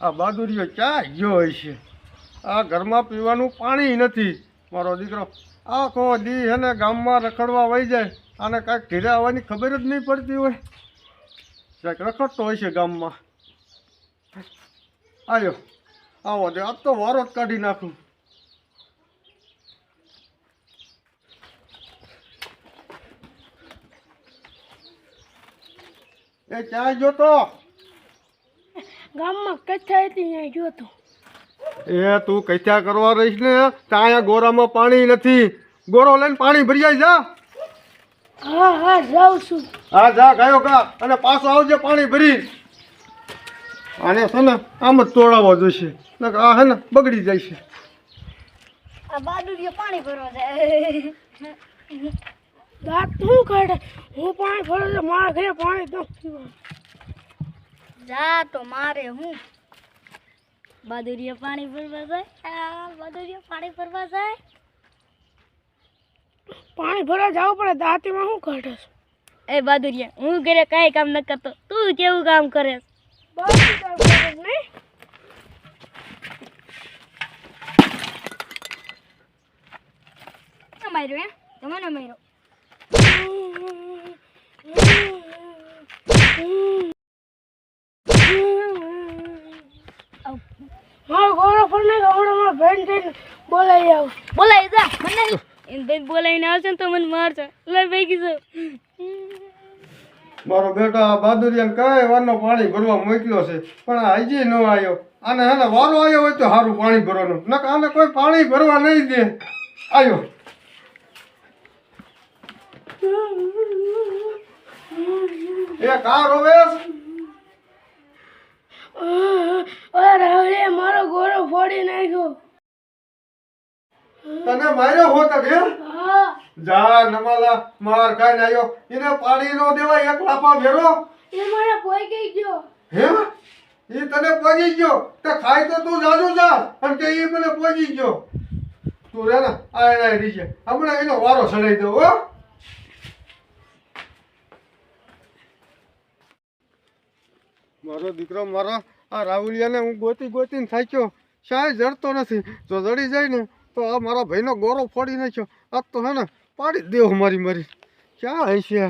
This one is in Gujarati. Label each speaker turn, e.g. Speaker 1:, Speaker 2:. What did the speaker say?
Speaker 1: આ બહાદુરીઓ ક્યાં ગયો હશે? આ ઘરમાં પીવાનું પાણી નથી. મારો દીકરો આખો દી એને ગામમાં રખડવા વહી જાય અને કાંઈક ઘેરે આવવાની ખબર જ નહીં પડતી હોય. કાંઈક રખડતો હોય છે ગામમાં. આવ્યો આવો દે, આજ તો વારો જ કાઢી નાખું. એ ક્યાં ગયો તો?
Speaker 2: ગામમાં કથા હતી ત્યાં ગયો તો.
Speaker 1: એ તું કથા કરવા રહીશ ને ત્યાં અહીંયા ગોરામાં પાણી નથી. ગોરો લઈને પાણી ભરી જાય. જા.
Speaker 2: હા હા જાઉં છું.
Speaker 1: હા જા ગાયો કા અને પાછો આવજે પાણી ભરી. આને છે ને આમ જ તોડાવવો જોઈશે, આ હે ને બગડી જાય છે.
Speaker 2: આ બાદુડીએ પાણી ભરવા જાય. દાંત શું કાઢે? હું પાણી ભરવા જાય, મારા ઘરે પાણી ન પીવાનું. જા તો મારે હું બાદુડીએ પાણી ભરવા જાય. બાદુડીએ પાણી ભરવા જાય. પાણી ભરવા જવું પડે. દાંતીમાં શું કાઢે? એ બાદુડીએ હું ઘરે કાંઈ કામ ન કરતો, તું કેવું કામ કરે? માર્યો હે તમને માર્યો. મારો ગોળો ફરને ગોળોમાં ભેન થઈને બોલાઈ આવ. બોલાઈ જા મને એમ ભાઈ બોલાઈને આવશે ને તો મને મારશે. લઈ ભાઈ ગયો
Speaker 1: મારો બેટા બહાદુરિયાને કઈ વારનો પાણી ભરવા મોકલ્યો છે પણ આ હજી ન આવ્યો. આને હે ને વારો આવ્યો હોય તો સારું પાણી ભરવાનું, નક આને કોઈ પાણી ભરવા નહીં દે. આવ્યો. એ કા રોવેશ?
Speaker 2: અરે મારો ગોળો ફોડી નાખ્યો.
Speaker 1: તને માર્યો હોત કે?
Speaker 2: હા.
Speaker 1: જા નમાલા માર ખાઈને આવ્યો. એને પાણી નો દેવાય, એક લાપા ભેરો.
Speaker 2: એ મને પોઈ ગયો.
Speaker 1: હે? એ તને પોગી ગયો તે ખાઈ તો તું જાજો જા અને કે એ મને પોગી ગયો. તું રે ને આ રીશે હમણાં એનો વારો ચડાઈ દો. હો મારો દીકરો મારો આ રાહુલિયાને હું ગોતી ગોતીને થાક્યો. શાય જડતો નથી. જો જડી જાય ને તો આ મારા ભાઈનો ગોરો ફોડી નાખ્યો. આજ તો હે ને પાડી જ દેવો મારી ક્યાં હશે?